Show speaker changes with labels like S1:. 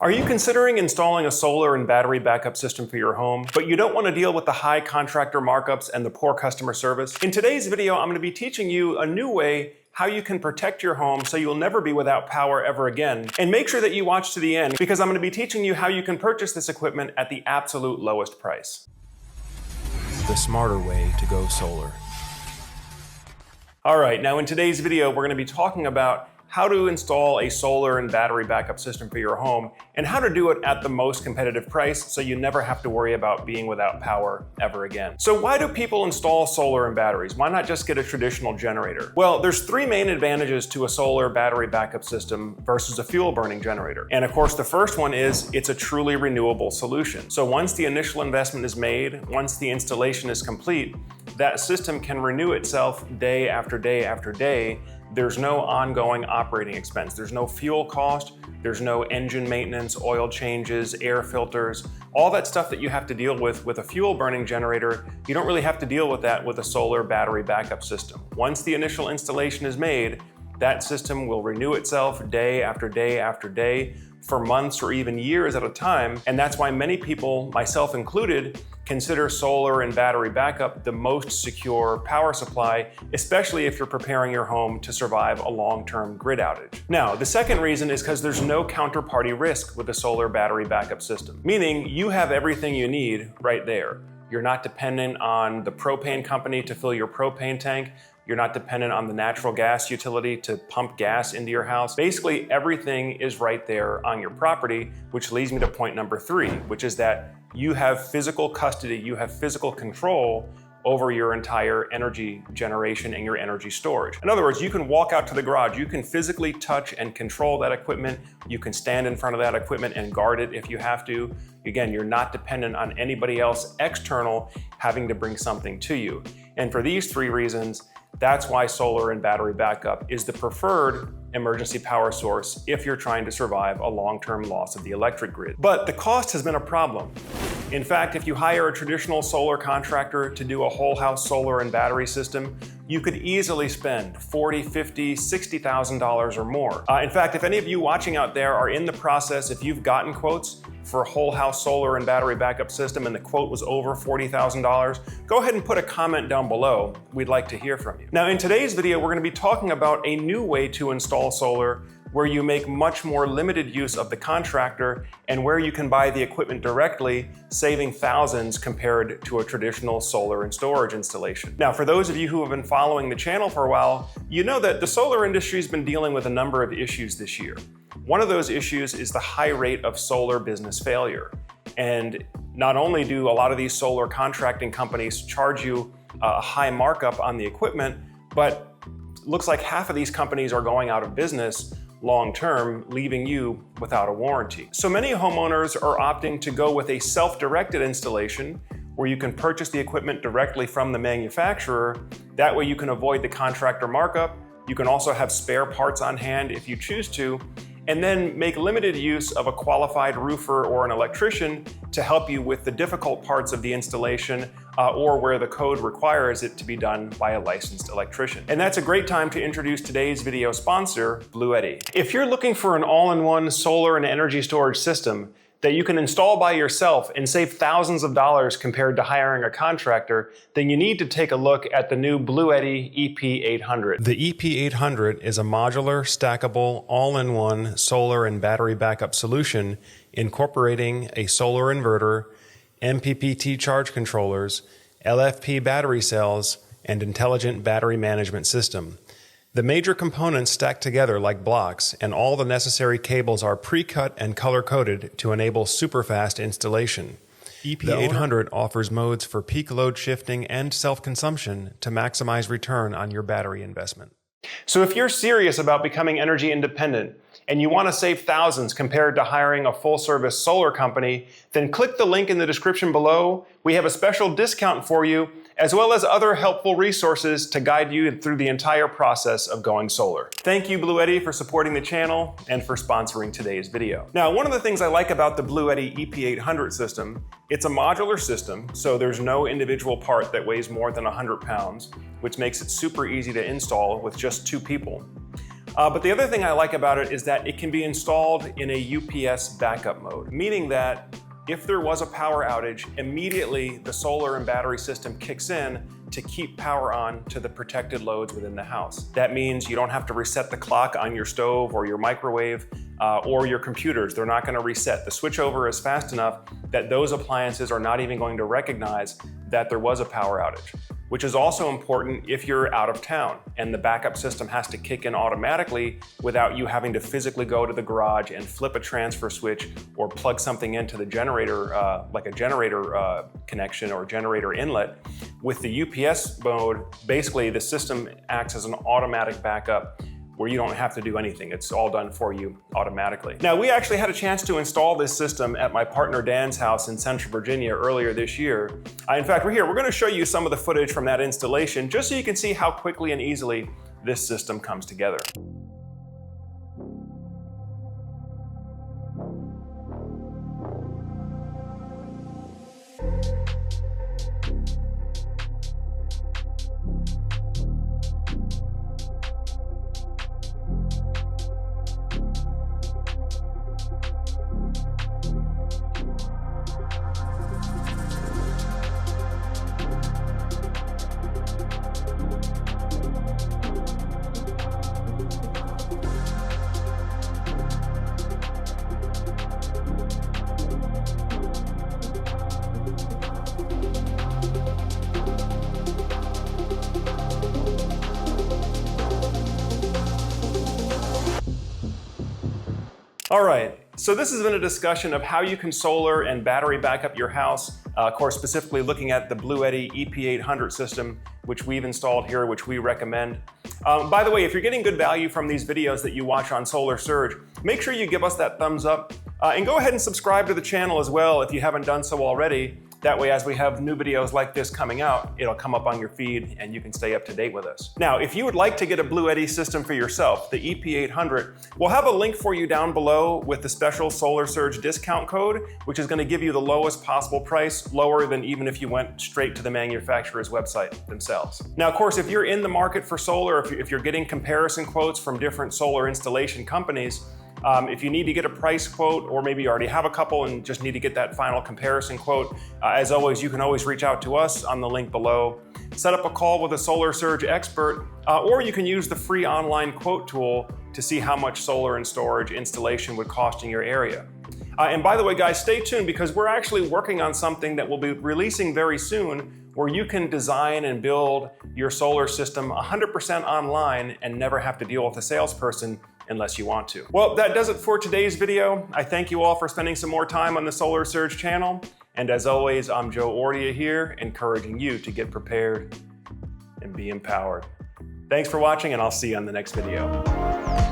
S1: Are you considering installing a solar and battery backup system for your home, but you don't want to deal with the high contractor markups and the poor customer service? In today's video, I'm going to be teaching you a new way how you can protect your home so you'll never be without power ever again. And make sure that you watch to the end, because I'm going to be teaching you how you can purchase this equipment at the absolute lowest price.
S2: The smarter way to go solar.
S1: All right, now in today's video, we're going to be talking about how to install a solar and battery backup system for your home and how to do it at the most competitive price so you never have to worry about being without power ever again. So why do people install solar and batteries? Why not just get a traditional generator? Well, there's three main advantages to a solar battery backup system versus a fuel burning generator. And of course, the first one is it's a truly renewable solution. So once the initial investment is made, once the installation is complete, that system can renew itself day after day after day. There's no ongoing operating expense. There's no fuel cost. There's no engine maintenance, oil changes, air filters, all that stuff that you have to deal with a fuel burning generator. You don't really have to deal with that with a solar battery backup system. Once the initial installation is made, that system will renew itself day after day after day for months or even years at a time. And that's why many people, myself included, consider solar and battery backup the most secure power supply, especially if you're preparing your home to survive a long-term grid outage. Now, the second reason is because there's no counterparty risk with a solar battery backup system, meaning you have everything you need right there. You're not dependent on the propane company to fill your propane tank. You're not dependent on the natural gas utility to pump gas into your house. Basically, everything is right there on your property, which leads me to point number three, which is that you have physical custody, you have physical control over your entire energy generation and your energy storage. In other words, you can walk out to the garage, you can physically touch and control that equipment, you can stand in front of that equipment and guard it if you have to. Again, you're not dependent on anybody else external having to bring something to you. And for these three reasons, that's why solar and battery backup is the preferred emergency power source if you're trying to survive a long-term loss of the electric grid. But the cost has been a problem. In fact, if you hire a traditional solar contractor to do a whole house solar and battery system, you could easily spend $40,000, $50,000, $60,000 or more. In fact, if any of you watching out there are in the process, if you've gotten quotes for a whole house solar and battery backup system and the quote was over $40,000, go ahead and put a comment down below. We'd like to hear from you. Now, in today's video, we're going to be talking about a new way to install solar where you make much more limited use of the contractor and where you can buy the equipment directly, saving thousands compared to a traditional solar and storage installation. Now, for those of you who have been following the channel for a while, you know that the solar industry has been dealing with a number of issues this year. One of those issues is the high rate of solar business failure. And not only do a lot of these solar contracting companies charge you a high markup on the equipment, but looks like half of these companies are going out of business long-term, leaving you without a warranty. So many homeowners are opting to go with a self-directed installation where you can purchase the equipment directly from the manufacturer. That way you can avoid the contractor markup. You can also have spare parts on hand if you choose to, and then make limited use of a qualified roofer or an electrician to help you with the difficult parts of the installation or where the code requires it to be done by a licensed electrician. And that's a great time to introduce today's video sponsor, Bluetti. If you're looking for an all-in-one solar and energy storage system that you can install by yourself and save thousands of dollars compared to hiring a contractor, then you need to take a look at the new Bluetti EP800.
S2: The EP800 is a modular, stackable, all-in-one solar and battery backup solution incorporating a solar inverter, MPPT charge controllers, LFP battery cells, and intelligent battery management system. The major components stack together like blocks, and all the necessary cables are pre-cut and color-coded to enable super-fast installation. EP800 offers modes for peak load shifting and self-consumption to maximize return on your battery investment.
S1: So if you're serious about becoming energy independent and you want to save thousands compared to hiring a full-service solar company, then click the link in the description below. We have a special discount for you, as well as other helpful resources to guide you through the entire process of going solar. Thank you, Bluetti, for supporting the channel and for sponsoring today's video. Now, one of the things I like about the Bluetti EP800 system, it's a modular system, so there's no individual part that weighs more than 100 pounds, which makes it super easy to install with just 2 people. But the other thing I like about it is that it can be installed in a UPS backup mode, meaning that if there was a power outage, immediately the solar and battery system kicks in to keep power on to the protected loads within the house. That means you don't have to reset the clock on your stove or your microwave or your computers. They're not going to reset. The switchover is fast enough that those appliances are not even going to recognize that there was a power outage, which is also important if you're out of town and the backup system has to kick in automatically without you having to physically go to the garage and flip a transfer switch or plug something into the generator, like a generator connection or generator inlet. With the UPS mode, basically the system acts as an automatic backup where you don't have to do anything. It's all done for you automatically. Now, we actually had a chance to install this system at my partner Dan's house in Central Virginia earlier this year. In fact, we're here. We're gonna show you some of the footage from that installation just so you can see how quickly and easily this system comes together. All right, so this has been a discussion of how you can solar and battery back up your house. Of course, specifically looking at the Bluetti EP800 system, which we've installed here, which we recommend. By the way, if you're getting good value from these videos that you watch on Solar Surge, make sure you give us that thumbs up and go ahead and subscribe to the channel as well if you haven't done so already. That way, as we have new videos like this coming out, it'll come up on your feed and you can stay up to date with us. Now, if you would like to get a Bluetti system for yourself, the EP800, we'll have a link for you down below with the special Solar Surge discount code, which is going to give you the lowest possible price, lower than even if you went straight to the manufacturer's website themselves. Now, of course, if you're in the market for solar, if you're getting comparison quotes from different solar installation companies, if you need to get a price quote, or maybe you already have a couple and just need to get that final comparison quote, as always, you can always reach out to us on the link below. Set up a call with a Solar Surge expert, or you can use the free online quote tool to see how much solar and storage installation would cost in your area. And by the way, guys, stay tuned because we're actually working on something that we'll be releasing very soon where you can design and build your solar system 100% online and never have to deal with a salesperson unless you want to. Well, that does it for today's video. I thank you all for spending some more time on the Solar Surge channel. And as always, I'm Joe Ordia here, encouraging you to get prepared and be empowered. Thanks for watching, and I'll see you on the next video.